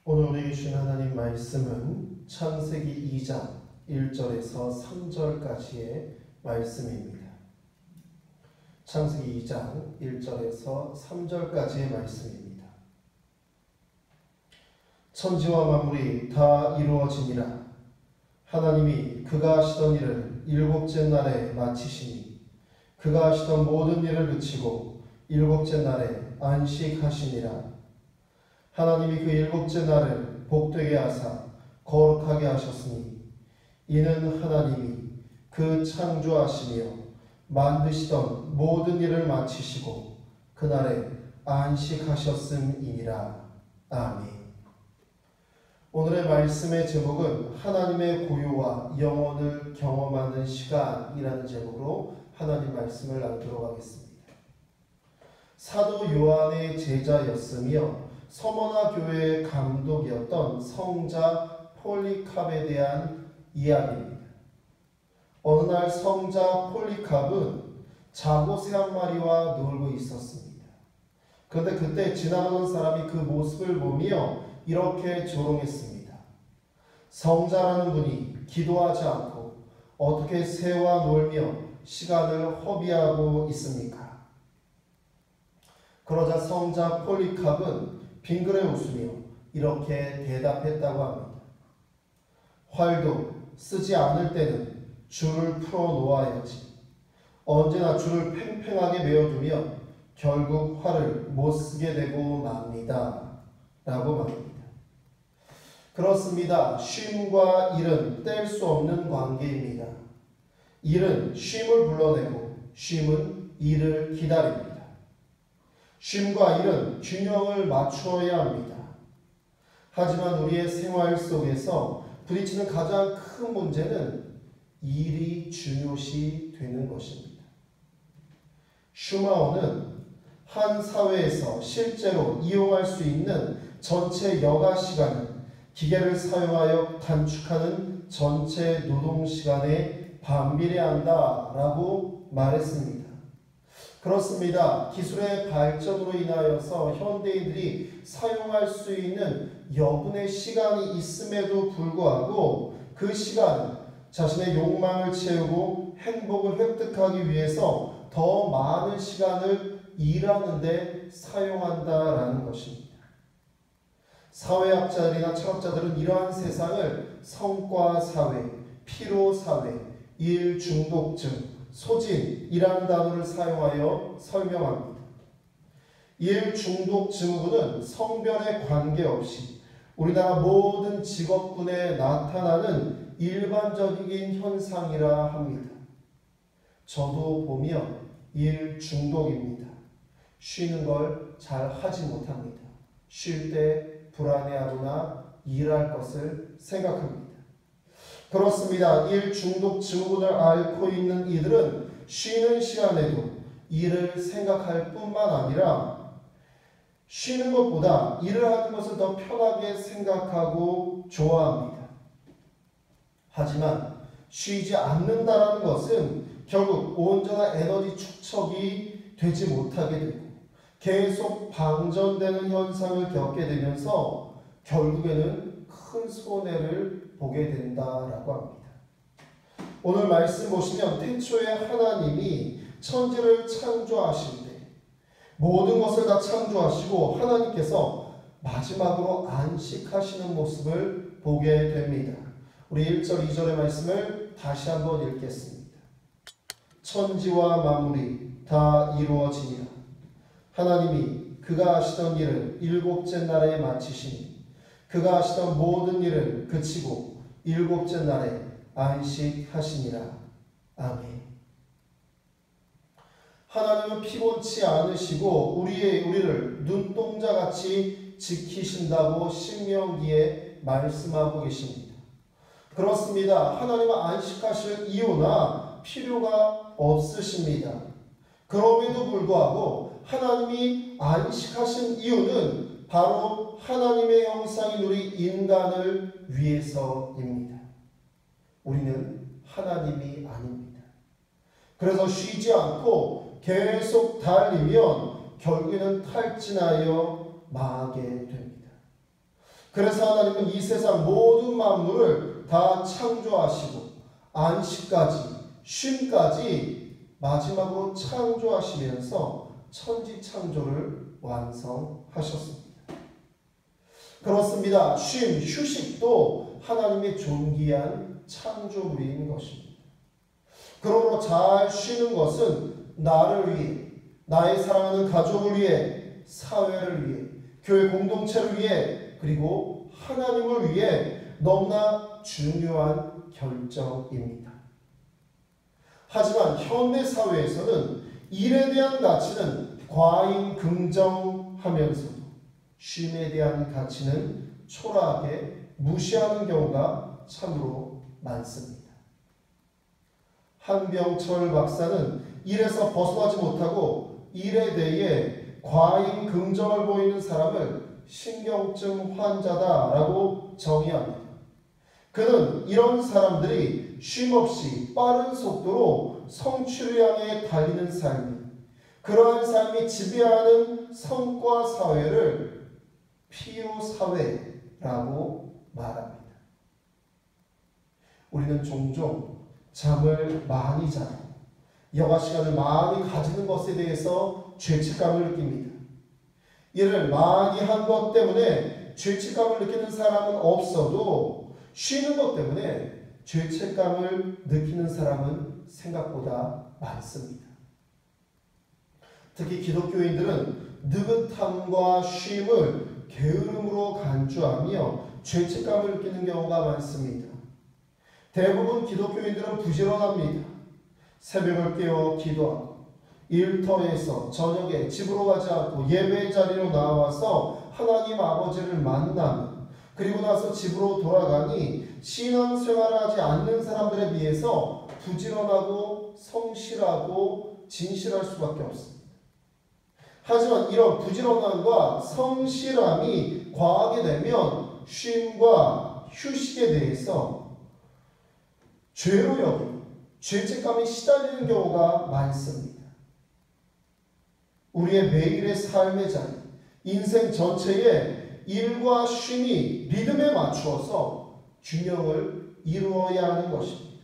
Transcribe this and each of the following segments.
오늘 우리에게 주신 하나님 말씀은 창세기 2장 1절에서 3절까지의 말씀입니다. 창세기 2장 1절에서 3절까지의 말씀입니다. 천지와 만물이 다 이루어지니라. 하나님이 그가 하시던 일을 일곱째 날에 마치시니 그가 하시던 모든 일을 그치고 일곱째 날에 안식하시니라. 하나님이 그 일곱째 날을 복되게 하사 거룩하게 하셨으니 이는 하나님이 그 창조하시며 만드시던 모든 일을 마치시고 그날에 안식하셨음이니라. 아멘. 오늘의 말씀의 제목은 하나님의 고요와 영원을 경험하는 시간이라는 제목으로 하나님 말씀을 나누도록 하겠습니다. 사도 요한의 제자였으며 서머나 교회의 감독이었던 성자 폴리캅에 대한 이야기입니다. 어느 날 성자 폴리캅은 자고새 한 마리와 놀고 있었습니다. 그런데 그때 지나가는 사람이 그 모습을 보며 이렇게 조롱했습니다. 성자라는 분이 기도하지 않고 어떻게 새와 놀며 시간을 허비하고 있습니까? 그러자 성자 폴리캅은 빙그레 웃으며 이렇게 대답했다고 합니다. 활도 쓰지 않을 때는 줄을 풀어 놓아야지. 언제나 줄을 팽팽하게 메어두면 결국 활을 못 쓰게 되고 맙니다. 라고 말합니다. 그렇습니다. 쉼과 일은 뗄 수 없는 관계입니다. 일은 쉼을 불러내고 쉼은 일을 기다립니다. 쉼과 일은 균형을 맞추어야 합니다. 하지만 우리의 생활 속에서 부딪히는 가장 큰 문제는 일이 중요시 되는 것입니다. 슈마우는 한 사회에서 실제로 이용할 수 있는 전체 여가 시간을 기계를 사용하여 단축하는 전체 노동 시간에 반비례한다라고 말했습니다. 그렇습니다. 기술의 발전으로 인하여서 현대인들이 사용할 수 있는 여분의 시간이 있음에도 불구하고 그 시간은 자신의 욕망을 채우고 행복을 획득하기 위해서 더 많은 시간을 일하는 데 사용한다라는 것입니다. 사회학자들이나 철학자들은 이러한 세상을 성과사회, 피로사회, 일중독증, 소진이라는 단어를 사용하여 설명합니다. 일중독 증후군은 성별에 관계없이 우리나라 모든 직업군에 나타나는 일반적인 현상이라 합니다. 저도 보면 일중독입니다. 쉬는 걸 잘 하지 못합니다. 쉴 때 불안해하거나 일할 것을 생각합니다. 그렇습니다. 일 중독 증후군을 앓고 있는 이들은 쉬는 시간에도 일을 생각할 뿐만 아니라 쉬는 것보다 일을 하는 것을 더 편하게 생각하고 좋아합니다. 하지만 쉬지 않는다는 것은 결국 온전한 에너지 축적이 되지 못하게 되고 계속 방전되는 현상을 겪게 되면서 결국에는 큰 손해를 보게 된다라고 합니다. 오늘 말씀 보시면 태초에 하나님이 천지를 창조하실 때 모든 것을 다 창조하시고 하나님께서 마지막으로 안식하시는 모습을 보게 됩니다. 우리 1절 2절의 말씀을 다시 한번 읽겠습니다. 천지와 만물이 다 이루어지니라. 하나님이 그가 하시던 일을 일곱째 날에 마치시니 그가 하시던 모든 일을 그치고 일곱째 날에 안식하시니라. 아멘. 하나님은 피곤치 않으시고 우리를 눈동자같이 지키신다고 신명기에 말씀하고 계십니다. 그렇습니다. 하나님은 안식하실 이유나 필요가 없으십니다. 그럼에도 불구하고 하나님이 안식하신 이유는 바로 하나님의 형상인 우리 인간을 위해서입니다. 우리는 하나님이 아닙니다. 그래서 쉬지 않고 계속 달리면 결국에는 탈진하여 망하게 됩니다. 그래서 하나님은 이 세상 모든 만물을 다 창조하시고 안식까지, 쉼까지 마지막으로 창조하시면서 천지창조를 완성하셨습니다. 그렇습니다. 쉼, 휴식도 하나님의 존귀한 창조물인 것입니다. 그러므로 잘 쉬는 것은 나를 위해, 나의 사랑하는 가족을 위해, 사회를 위해, 교회 공동체를 위해, 그리고 하나님을 위해 너무나 중요한 결정입니다. 하지만 현대 사회에서는 일에 대한 가치는 과잉 긍정하면서도 쉼에 대한 가치는 초라하게 무시하는 경우가 참으로 많습니다. 한병철 박사는 일에서 벗어나지 못하고 일에 대해 과잉 긍정을 보이는 사람을 신경증 환자다라고 정의합니다. 그는 이런 사람들이 쉼없이 빠른 속도로 성취를 향해 달리는 삶이, 그러한 삶이 지배하는 성과 사회를 피로 사회라고 말합니다. 우리는 종종 잠을 많이 자고 여가 시간을 많이 가지는 것에 대해서 죄책감을 느낍니다. 이를 많이 한 것 때문에 죄책감을 느끼는 사람은 없어도 쉬는 것 때문에 죄책감을 느끼는 사람은 생각보다 많습니다. 특히 기독교인들은 느긋함과 쉼을 게으름으로 간주하며 죄책감을 느끼는 경우가 많습니다. 대부분 기독교인들은 부지런합니다. 새벽을 깨어 기도하고 일터에서 저녁에 집으로 가지 않고 예배 자리로 나와서 하나님 아버지를 만나면, 그리고 나서 집으로 돌아가니 신앙생활을 하지 않는 사람들에 비해서 부지런하고 성실하고 진실할 수밖에 없습니다. 하지만 이런 부지런함과 성실함이 과하게 되면 쉼과 휴식에 대해서 죄로 여기고 죄책감에 시달리는 경우가 많습니다. 우리의 매일의 삶의 자리, 인생 전체에 일과 쉼이 리듬에 맞추어서 균형을 이루어야 하는 것입니다.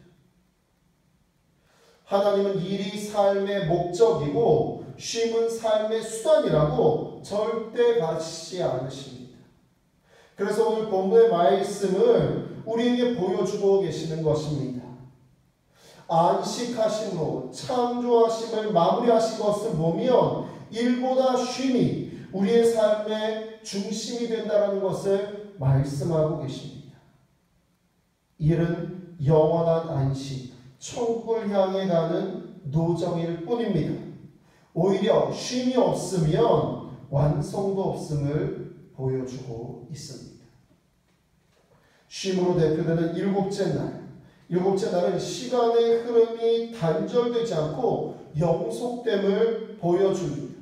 하나님은 일이 삶의 목적이고 쉼은 삶의 수단이라고 절대 가르치지 않으십니다. 그래서 오늘 본문의 말씀을 우리에게 보여주고 계시는 것입니다. 안식하심으로 창조하심을 마무리하신 것을 보면 일보다 쉼이 우리의 삶의 중심이 된다는 것을 말씀하고 계십니다. 일은 영원한 안식, 천국을 향해 가는 노정일 뿐입니다. 오히려 쉼이 없으면 완성도 없음을 보여주고 있습니다. 쉼으로 대표되는 일곱째 날, 일곱째 날은 시간의 흐름이 단절되지 않고 영속됨을 보여줍니다.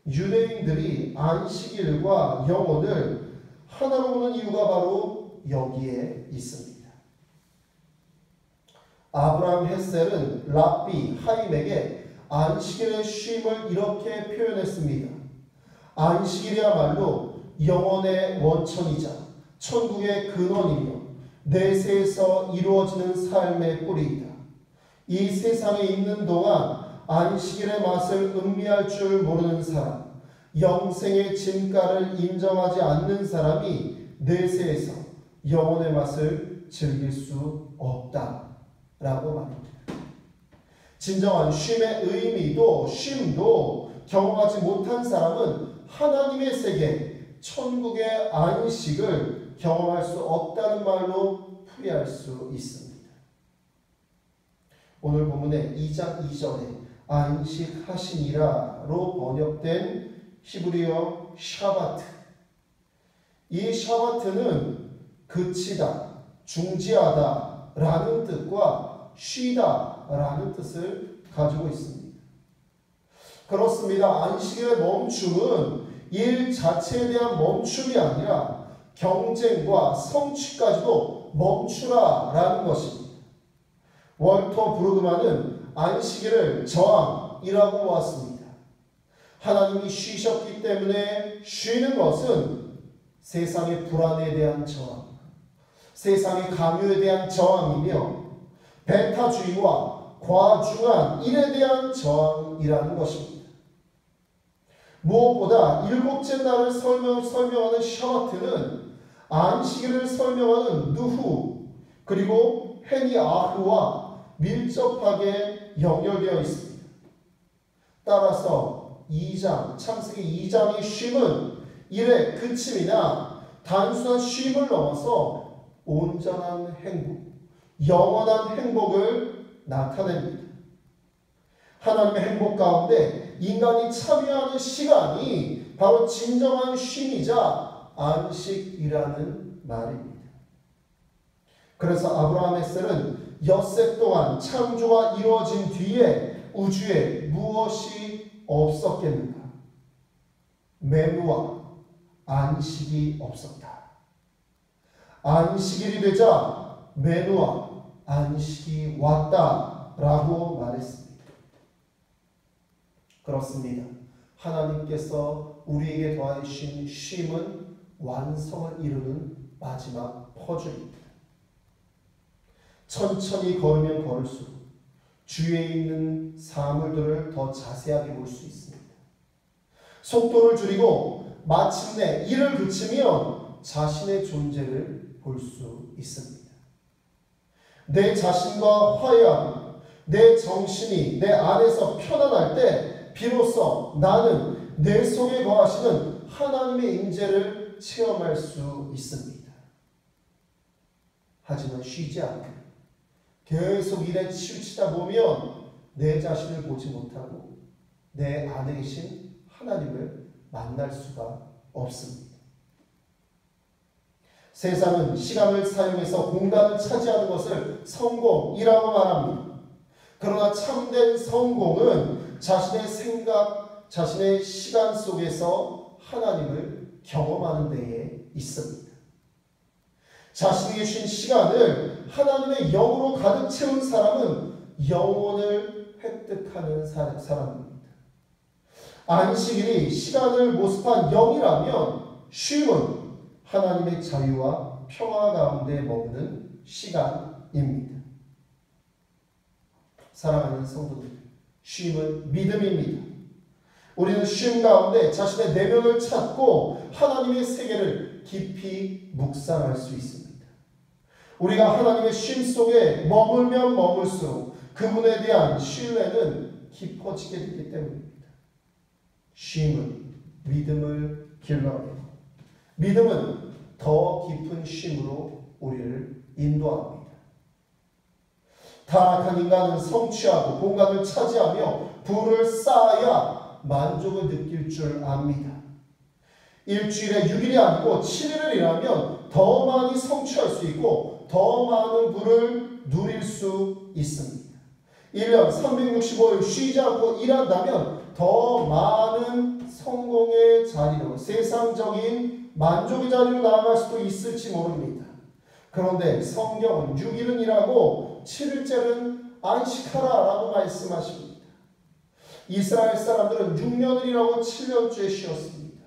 유대인들이 안식일과 영혼을 하나로 보는 이유가 바로 여기에 있습니다. 아브라함 햇셀은 랍비 하임에게 안식일의 쉼을 이렇게 표현했습니다. 안식일이야말로 영혼의 원천이자 천국의 근원이며 내세에서 이루어지는 삶의 뿌리이다. 이 세상에 있는 동안 안식일의 맛을 음미할 줄 모르는 사람, 영생의 진가를 인정하지 않는 사람이 내세에서 영혼의 맛을 즐길 수 없다라고 말합니다. 진정한 쉼의 의미도 쉼도 경험하지 못한 사람은 하나님의 세계, 천국의 안식을 경험할 수 없다는 말로 풀이할 수 있습니다. 오늘 본문의 2장 2절에 안식하시니라로 번역된 히브리어 샤바트. 이 샤바트는 그치다, 중지하다 라는 뜻과 쉬다 라는 뜻을 가지고 있습니다. 그렇습니다. 안식일의 멈춤은 일 자체에 대한 멈춤이 아니라 경쟁과 성취까지도 멈추라 라는 것입니다. 월터 브루그만은 안식일을 저항이라고 보았습니다. 하나님이 쉬셨기 때문에 쉬는 것은 세상의 불안에 대한 저항, 세상의 강요에 대한 저항이며 배타주의와 과중한 일에 대한 저항이라는 것입니다. 무엇보다 일곱째 날을 설명하는 샤바트는 안식일을 설명하는 누후 그리고 헤니아흐와 밀접하게 연결되어 있습니다. 따라서 2장, 창세기 2장의 쉼은 일의 그침이나 단순한 쉼을 넘어서 온전한 행복, 영원한 행복을 나타냅니다. 하나님의 행복 가운데 인간이 참여하는 시간이 바로 진정한 쉼이자 안식이라는 말입니다. 그래서 아브라함 햇셀은 엿새 동안 창조가 이루어진 뒤에 우주에 무엇이 없었겠는가? 메누와 안식이 없었다. 안식일이 되자 메누와 안식이 왔다라고 말했습니다. 그렇습니다. 하나님께서 우리에게 더하신 쉼은 완성을 이루는 마지막 퍼즐입니다. 천천히 걸으면 걸을수록 주위에 있는 사물들을 더 자세하게 볼 수 있습니다. 속도를 줄이고 마침내 일을 그치면 자신의 존재를 볼 수 있습니다. 내 자신과 화해하고 내 정신이 내 안에서 편안할 때 비로소 나는 내 속에 거하시는 하나님의 임재를 체험할 수 있습니다. 하지만 쉬지 않고 계속 일에 치우치다 보면 내 자신을 보지 못하고 내 안에 계신 하나님을 만날 수가 없습니다. 세상은 시간을 사용해서 공간을 차지하는 것을 성공이라고 말합니다. 그러나 참된 성공은 자신의 생각, 자신의 시간 속에서 하나님을 경험하는 데에 있습니다. 자신에게 주신 시간을 하나님의 영으로 가득 채운 사람은 영혼을 획득하는 사람입니다. 안식일이 시간을 모습한 영이라면 쉼은 하나님의 자유와 평화 가운데 머무는 시간입니다. 사랑하는 성도들, 쉼은 믿음입니다. 우리는 쉼 가운데 자신의 내면을 찾고 하나님의 세계를 깊이 묵상할 수 있습니다. 우리가 하나님의 쉼 속에 머물면 머물수록 그분에 대한 신뢰는 깊어지게 되기 때문입니다. 쉼은 믿음을 길러내고 믿음은 더 깊은 쉼으로 우리를 인도합니다. 타락한 인간은 성취하고 공간을 차지하며 부를 쌓아야 만족을 느낄 줄 압니다. 일주일에 6일이 아니고 7일을 일하면 더 많이 성취할 수 있고 더 많은 부를 누릴 수 있습니다. 1년 365일 쉬지 않고 일한다면 더 많은 성공의 자리로, 세상적인 만족의 자리로 나아갈 수도 있을지 모릅니다. 그런데 성경은 6일은 일하고 7일째는 안식하라 라고 말씀하십니다. 이스라엘 사람들은 6년을 일하고 7년째 쉬었습니다.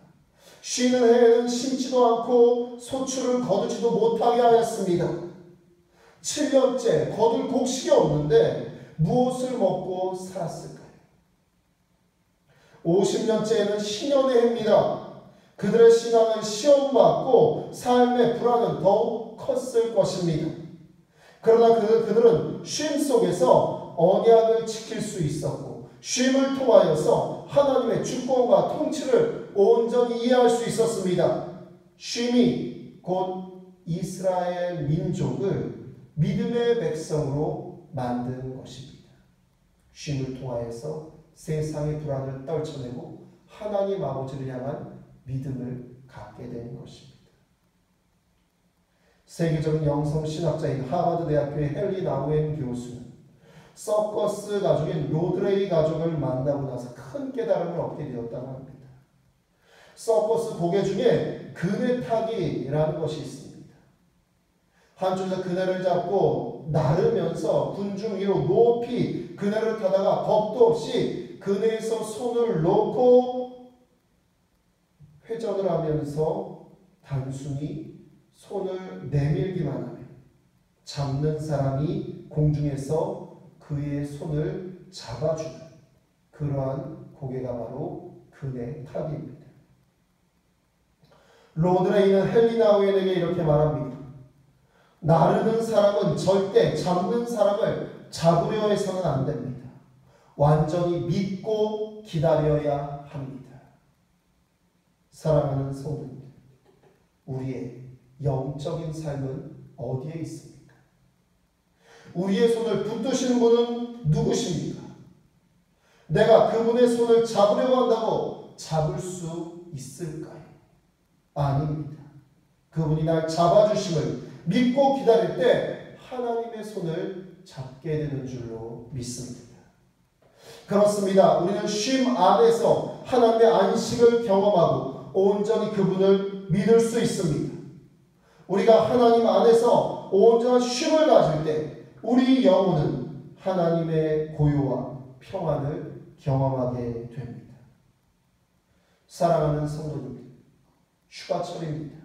쉬는 해에는 심지도 않고 소출을 거두지도 못하게 하였습니다. 7년째 거둘 곡식이 없는데 무엇을 먹고 살았을까요? 50년째에는 신년의 해입니다. 그들의 신앙은 시험받고 삶의 불안은 더욱 컸을 것입니다. 그러나 그들은 쉼 속에서 언약을 지킬 수 있었고 쉼을 통하여서 하나님의 주권과 통치를 온전히 이해할 수 있었습니다. 쉼이 곧 이스라엘 민족을 믿음의 백성으로 만든 것입니다. 쉼을 통하여서 세상의 불안을 떨쳐내고 하나님 아버지를 향한 믿음을 갖게 된 것입니다. 세계적인 영성신학자인 하버드 대학교의 헨리 나우엔 교수는 서커스 가족인 로드레이 가족을 만나고 나서 큰 깨달음을 얻게 되었다고 합니다. 서커스 고개 중에 그네 타기라는 것이 있습니다. 한쪽에서 그네를 잡고 나르면서 군중 위로 높이 그네를 타다가 겁도 없이 그네에서 손을 놓고 회전을 하면서 단순히 손을 내밀기만 하면 잡는 사람이 공중에서 그의 손을 잡아주는 그러한 고개가 바로 그네 탑입니다. 로드레이는 헬리나 오웬에게 이렇게 말합니다. 나르는 사람은 절대 잡는 사람을 잡으려 해서는 안 됩니다. 완전히 믿고 기다려야 합니다. 사랑하는 성도님들, 우리의 영적인 삶은 어디에 있습니까? 우리의 손을 붙드시는 분은 누구십니까? 내가 그분의 손을 잡으려고 한다고 잡을 수 있을까요? 아닙니다. 그분이 날 잡아주심을 믿고 기다릴 때 하나님의 손을 잡게 되는 줄로 믿습니다. 그렇습니다. 우리는 쉼 안에서 하나님의 안식을 경험하고 온전히 그분을 믿을 수 있습니다. 우리가 하나님 안에서 온전한 쉼을 가질 때 우리 영혼은 하나님의 고요와 평안을 경험하게 됩니다. 사랑하는 성도님들, 휴가철입니다.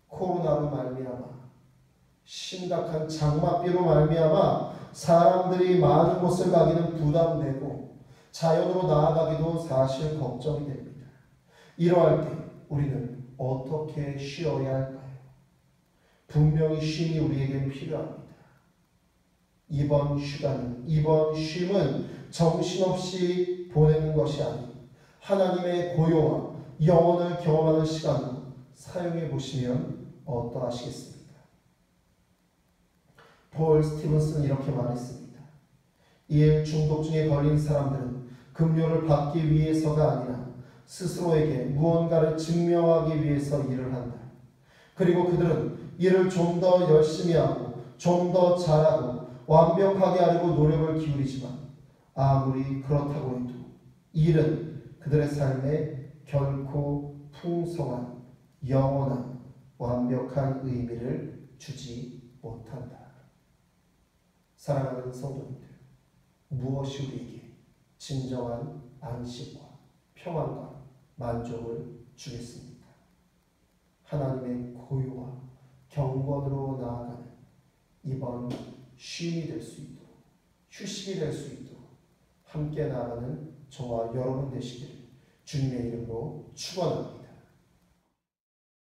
코로나로 말미암아 심각한 장맛비로 말미암아 사람들이 많은 곳을 가기는 부담되고 자연으로 나아가기도 사실 걱정이 됩니다. 이러할 때 우리는 어떻게 쉬어야 할까요? 분명히 쉼이 우리에겐 필요합니다. 이번 쉼은 정신없이 보내는 것이 아닌 하나님의 고요와 영혼을 경험하는 시간으로 사용해 보시면 어떠하시겠습니까? 폴 스티븐스는 이렇게 말했습니다. 일 중독증에 걸린 사람들은 급료를 받기 위해서가 아니라 스스로에게 무언가를 증명하기 위해서 일을 한다. 그리고 그들은 일을 좀 더 열심히 하고 좀 더 잘하고 완벽하게 하려고 노력을 기울이지만 아무리 그렇다고 해도 일은 그들의 삶에 결코 풍성한 영원한 완벽한 의미를 주지 못한다. 사랑하는 성도님들, 무엇이 우리에게 진정한 안식과 평안과 만족을 주겠습니까? 하나님의 고요와 경건으로 나아가는 이번 쉼이 될 수 있도록, 휴식이 될 수 있도록 함께 나아가는 저와 여러분 되시기를 주님의 이름으로 축원합니다.